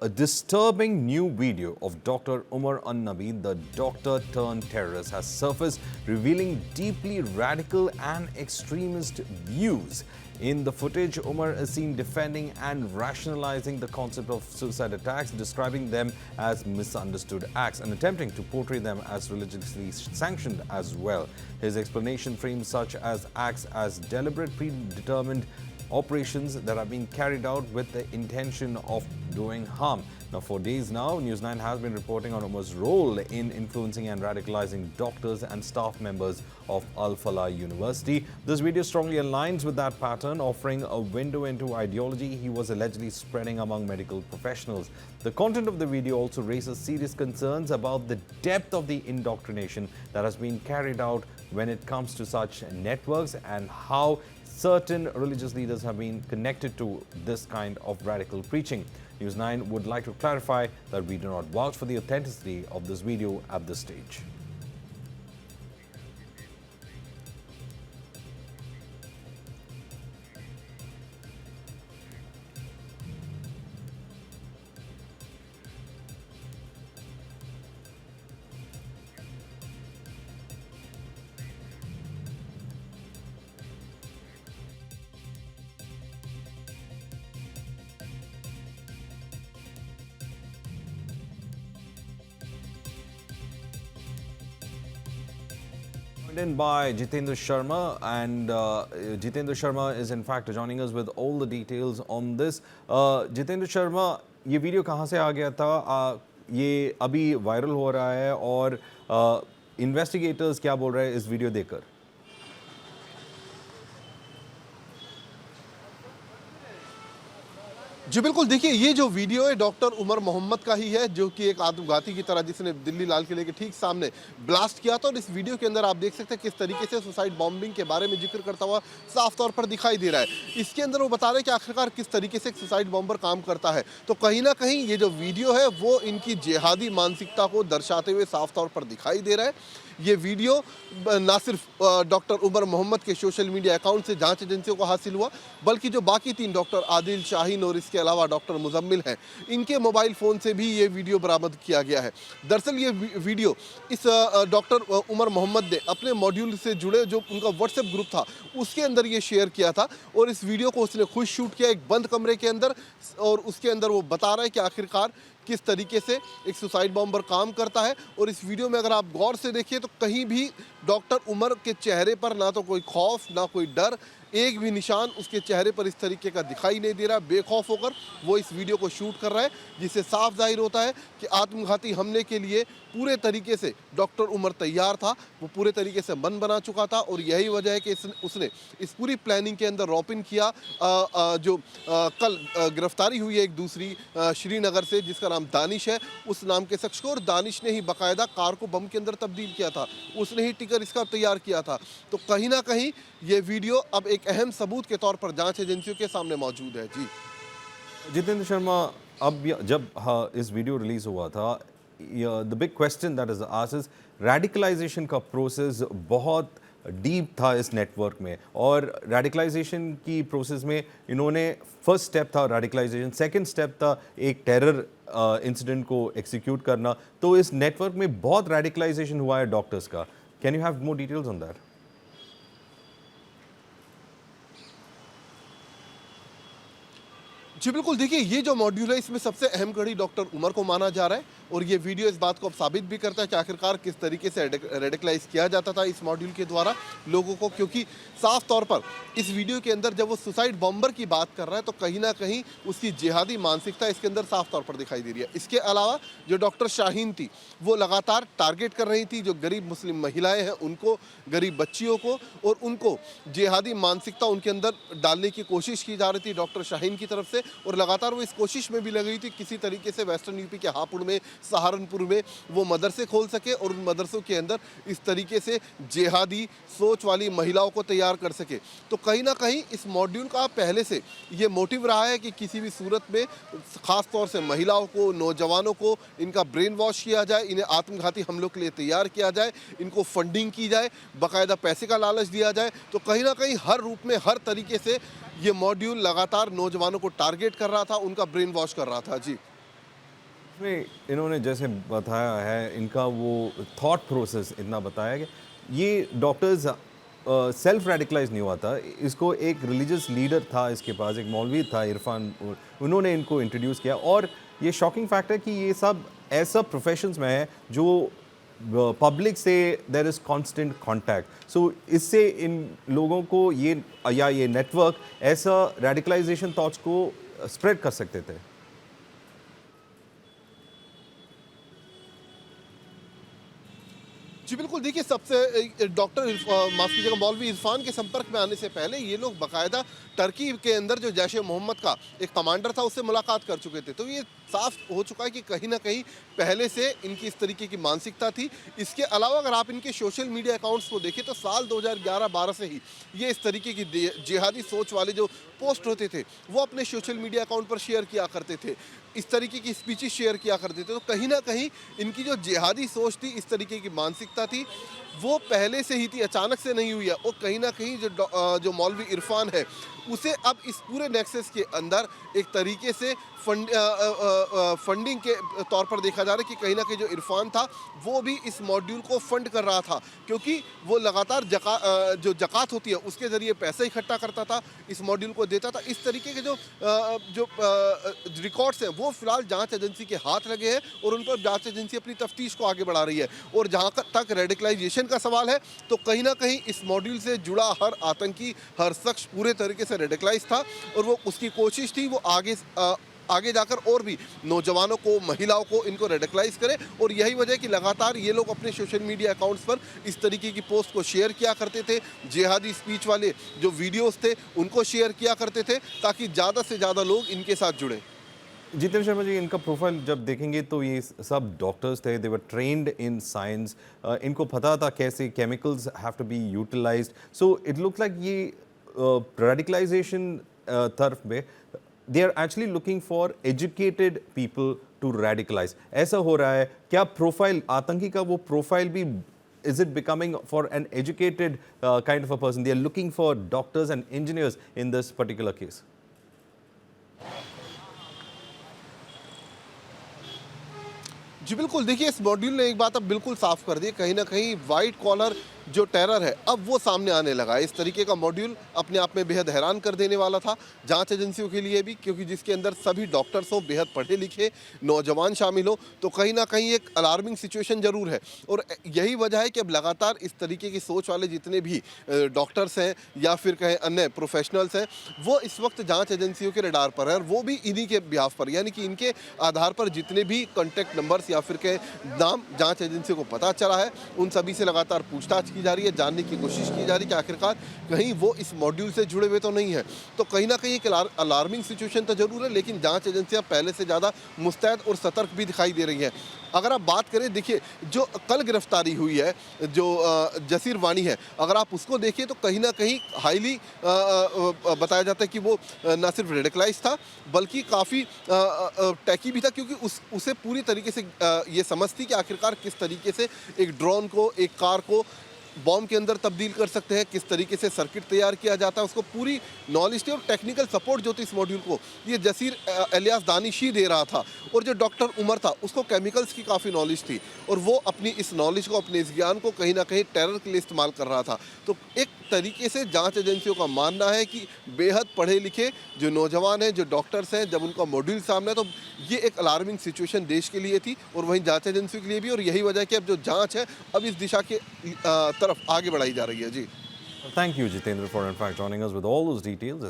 A disturbing new video of Dr. Umar An-Nabi, the doctor turned terrorist, has surfaced, revealing deeply radical and extremist views. In the footage, Umar is seen defending and rationalizing the concept of suicide attacks, describing them as misunderstood acts and attempting to portray them as religiously sanctioned as well. His explanation frames such as acts as deliberate, predetermined operations that are being carried out with the intention of doing harm. Now, for days now, News 9 has been reporting on Umar's role in influencing and radicalizing doctors and staff members of Al Falah University. This video strongly aligns with that pattern, offering a window into ideology he was allegedly spreading among medical professionals. The content of the video also raises serious concerns about the depth of the indoctrination that has been carried out when it comes to such networks and how certain religious leaders have been connected to this kind of radical preaching. News 9 would like to clarify that we do not vouch for the authenticity of this video at this stage. In by Jitendra Sharma, and Jitendra Sharma is in fact joining us with all the details on this. Jitendra Sharma, ये video कहाँ से आ गया था? ये अभी viral हो रहा है और इन्वेस्टिगेटर्स क्या बोल रहे हैं इस वीडियो देखकर? जी बिल्कुल, देखिए ये जो वीडियो है डॉक्टर उमर मोहम्मद का ही है, जो कि एक आत्मघाती की तरह जिसने दिल्ली लाल किले के ठीक सामने ब्लास्ट किया था। और इस वीडियो के अंदर आप देख सकते हैं किस तरीके से सुसाइड बॉम्बिंग के बारे में जिक्र करता हुआ साफ तौर पर दिखाई दे रहा है। इसके अंदर वो बता रहे हैं कि आखिरकार किस तरीके से एक सुसाइड बॉम्बर काम करता है। तो कहीं ना कहीं ये जो वीडियो है वो इनकी जिहादी मानसिकता को दर्शाते हुए साफ तौर पर दिखाई दे रहा है। ये वीडियो ना सिर्फ डॉक्टर उमर मोहम्मद के सोशल मीडिया अकाउंट से जांच एजेंसियों को हासिल हुआ, बल्कि जो बाकी 3 डॉक्टर आदिल, शाहीन और इसके अलावा डॉक्टर मुजम्मिल हैं, इनके मोबाइल फ़ोन से भी ये वीडियो बरामद किया गया है। दरअसल ये वीडियो इस डॉक्टर उमर मोहम्मद ने अपने मॉड्यूल से जुड़े जो उनका व्हाट्सएप ग्रुप था उसके अंदर ये शेयर किया था। और इस वीडियो को उसने खुद शूट किया एक बंद कमरे के अंदर, और उसके अंदर वो बता रहा है कि आखिरकार किस तरीके से एक सुसाइड बॉम्बर काम करता है। और इस वीडियो में अगर आप गौर से देखिए तो कहीं भी डॉक्टर उमर के चेहरे पर ना तो कोई खौफ ना कोई डर, एक भी निशान उसके चेहरे पर इस तरीके का दिखाई नहीं दे रहा। बेखौफ होकर वो इस वीडियो को शूट कर रहा है, जिससे साफ जाहिर होता है कि आत्मघाती हमले के लिए पूरे तरीके से डॉक्टर उमर तैयार था, वो पूरे तरीके से मन बना चुका था। और यही वजह है कि उसने इस पूरी प्लानिंग के अंदर रॉपिन किया। कल गिरफ्तारी हुई है एक दूसरी श्रीनगर से जिसका नाम दानिश है, उस नाम के शख्स को। और दानिश ने ही बाकायदा कार को बम के अंदर तब्दील किया था, उसने ही टिकर इसका तैयार किया था। तो कहीं ना कहीं ये वीडियो अब एक अहम सबूत के तौर पर जांच एजेंसियों के सामने मौजूद है। जी जितेंद्र शर्मा, अब जब इस वीडियो रिलीज हुआ था, the big question that is asked is radicalization का प्रोसेस बहुत डीप था इस नेटवर्क में, और रेडिकलाइजेशन की प्रोसेस में इन्होंने फर्स्ट स्टेप था रेडिकलाइजेशन, सेकंड स्टेप था एक टेरर इंसिडेंट को एक्सिक्यूट करना। तो इस नेटवर्क में बहुत रेडिकलाइजेशन हुआ है डॉक्टर्स का। Can you have more details on that? जी बिल्कुल, देखिए ये जो मॉड्यूल है इसमें सबसे अहम कड़ी डॉक्टर उमर को माना जा रहा है। और ये वीडियो इस बात को अब साबित भी करता है कि आखिरकार किस तरीके से रेडिकलाइज किया जाता था इस मॉड्यूल के द्वारा लोगों को। क्योंकि साफ तौर पर इस वीडियो के अंदर जब वो सुसाइड बॉम्बर की बात कर रहा है तो कहीं ना कहीं उसकी जिहादी मानसिकता इसके अंदर साफ तौर पर दिखाई दे रही है। इसके अलावा जो डॉक्टर शाहीन थी वो लगातार टारगेट कर रही थी जो गरीब मुस्लिम महिलाएं हैं उनको, गरीब बच्चियों को, और उनको जिहादी मानसिकता उनके अंदर डालने की कोशिश की जा रही थी डॉक्टर शाहीन की तरफ से। और लगातार वो इस कोशिश में भी लग रही थी किसी तरीके से वेस्टर्न यूपी के हापुड़ में, सहारनपुर में वो मदरसे खोल सके और उन मदरसों के अंदर इस तरीके से जिहादी सोच वाली महिलाओं को तैयार कर सके। तो कहीं ना कहीं इस मॉड्यूल का पहले से ये मोटिव रहा है कि किसी भी सूरत में ख़ास तौर से महिलाओं को, नौजवानों को इनका ब्रेन वॉश किया जाए, इन्हें आत्मघाती हमलों के लिए तैयार किया जाए, इनको फंडिंग की जाए, बाकायदा पैसे का लालच दिया जाए। तो कहीं ना कहीं हर रूप में, हर तरीके से ये मॉड्यूल लगातार नौजवानों को टारगेट कर रहा था, उनका ब्रेन वॉश कर रहा था। जी इसमें इन्होंने जैसे बताया है, इनका वो थॉट प्रोसेस इतना बताया कि ये डॉक्टर्स सेल्फ रेडिकलाइज नहीं हुआ था। इसको एक रिलीजियस लीडर था, इसके पास एक मौलवी था इरफान, उन्होंने इनको इंट्रोड्यूस किया। और ये शॉकिंग फैक्ट है कि ये सब ऐसा प्रोफेशंस में है जो पब्लिक से देयर इज़ कांस्टेंट कांटेक्ट। सो इससे इन लोगों को ये नेटवर्क ऐसा रेडिकलाइजेशन थॉट्स को स्प्रेड कर सकते थे। जी बिल्कुल, देखिए सबसे डॉक्टर माफ़ कीजिएगा मौलवी इरफान के संपर्क में आने से पहले ये लोग बाकायदा टर्की के अंदर जो जैश ए मोहम्मद का एक कमांडर था उससे मुलाकात कर चुके थे। तो ये साफ हो चुका है कि कहीं ना कहीं पहले से इनकी इस तरीके की मानसिकता थी। इसके अलावा अगर आप इनके सोशल मीडिया अकाउंट्स को देखें तो साल 2011-12 से ही ये इस तरीके की जिहादी सोच वाले जो पोस्ट होते थे वो अपने सोशल मीडिया अकाउंट पर शेयर किया करते थे, इस तरीके की स्पीचेस शेयर किया करते थे। तो कहीं ना कहीं इनकी जो जिहादी सोच थी, इस तरीके की मानसिकता थी, वो पहले से ही थी, अचानक से नहीं हुई है। और कहीं ना कहीं जो मौलवी इरफान है उसे अब इस पूरे नेक्सस के अंदर एक तरीके से फंडिंग के तौर पर देखा जा रहा है कि कहीं ना कहीं जो इरफान था वो भी इस मॉड्यूल को फंड कर रहा था, क्योंकि वो लगातार जो जकात होती है उसके ज़रिए पैसा इकट्ठा करता था, इस मॉड्यूल को देता था। इस तरीके के जो रिकॉर्ड्स हैं वो फिलहाल जांच एजेंसी के हाथ लगे हैं और उन पर जांच एजेंसी अपनी तफ्तीश को आगे बढ़ा रही है। और जहाँ तक रेडिकलाइजेशन का सवाल है तो कहीं ना कहीं इस मॉड्यूल से जुड़ा हर आतंकी, हर शख्स पूरे तरीके से रेडिकलाइज था और वो उसकी कोशिश थी वो आगे जाकर और भी नौजवानों को, महिलाओं को इनको रेडिकलाइज करे। और यही वजह है कि लगातार ये लोग अपने सोशल मीडिया अकाउंट्स पर इस तरीके की पोस्ट को शेयर किया करते थे, जिहादी स्पीच वाले जो वीडियोस थे उनको शेयर किया करते थे ताकि ज़्यादा से ज़्यादा लोग इनके साथ जुड़े। जितेंद्र शर्मा जी, इनका प्रोफाइल जब देखेंगे तो ये सब डॉक्टर्स थे, दे वर ट्रेन्ड इन साइंस, इनको पता था कैसे chemicals have to be utilized. So it looks like ये रेडिकलाइजेशन तरफ में they are actually looking for educated people to radicalize. ऐसा हो रहा है क्या? प्रोफाइल आतंकी का वो प्रोफाइल भी is it becoming for an educated kind of a person? They are looking for doctors and engineers in this particular case. जी बिल्कुल, देखिए इस मॉड्यूल ने एक बात अब बिल्कुल साफ कर दी, कहीं ना कहीं वाइट कॉलर जो टेरर है अब वो सामने आने लगा है। इस तरीके का मॉड्यूल अपने आप में बेहद हैरान कर देने वाला था जांच एजेंसियों के लिए भी, क्योंकि जिसके अंदर सभी डॉक्टर्स हो, बेहद पढ़े लिखे नौजवान शामिल हो, तो कहीं ना कहीं एक अलार्मिंग सिचुएशन ज़रूर है। और यही वजह है कि अब लगातार इस तरीके की सोच वाले जितने भी डॉक्टर्स हैं या फिर कहें अन्य प्रोफेशनल्स हैं वो इस वक्त जाँच एजेंसियों के रडार पर है और वो भी इन्हीं के बिहाफ पर, यानी कि इनके आधार पर जितने भी कॉन्टैक्ट नंबर्स या फिर के नाम जांच एजेंसी को पता चला है उन सभी से लगातार पूछताछ की जा रही है, जानने की कोशिश की जा रही है कि आखिरकार कहीं वो इस मॉड्यूल से जुड़े हुए तो नहीं है। तो कहीं ना कहीं एक अलार्मिंग सिचुएशन तो जरूर है, लेकिन जांच एजेंसियां पहले से ज़्यादा मुस्तैद और सतर्क भी दिखाई दे रही हैं। अगर आप बात करें, देखिए जो कल गिरफ्तारी हुई है जो जसीर वानी है, अगर आप उसको देखिए तो कहीं ना कहीं हाईली बताया जाता है कि वो न सिर्फ रेडिकलाइज था बल्कि काफ़ी टैकी भी था, क्योंकि उसे पूरी तरीके से ये समझ थी कि आखिरकार किस तरीके से एक ड्रोन को, एक कार को बॉम्ब के अंदर तब्दील कर सकते हैं, किस तरीके से सर्किट तैयार किया जाता है, उसको पूरी नॉलेज थी। और टेक्निकल सपोर्ट जो थी इस मॉड्यूल को ये जसीर एलियास दानिश ही दे रहा था। और जो डॉक्टर उमर था उसको केमिकल्स की काफ़ी नॉलेज थी और वो अपनी इस नॉलेज को, अपने इस ज्ञान को कहीं ना कहीं टेरर के लिए इस्तेमाल कर रहा था। तो एक तरीके से जांच एजेंसियों का मानना है कि बेहद पढ़े लिखे जो नौजवान हैं, जो डॉक्टर्स हैं, जब उनका मॉड्यूल सामने है तो ये एक अलार्मिंग सिचुएशन देश के लिए थी और वहीं जांच एजेंसियों के लिए भी। और यही वजह है कि अब जो जांच है अब इस दिशा के तरफ आगे बढ़ाई जा रही है। जी, Thank you, Jitendra, for in fact joining us with all those details.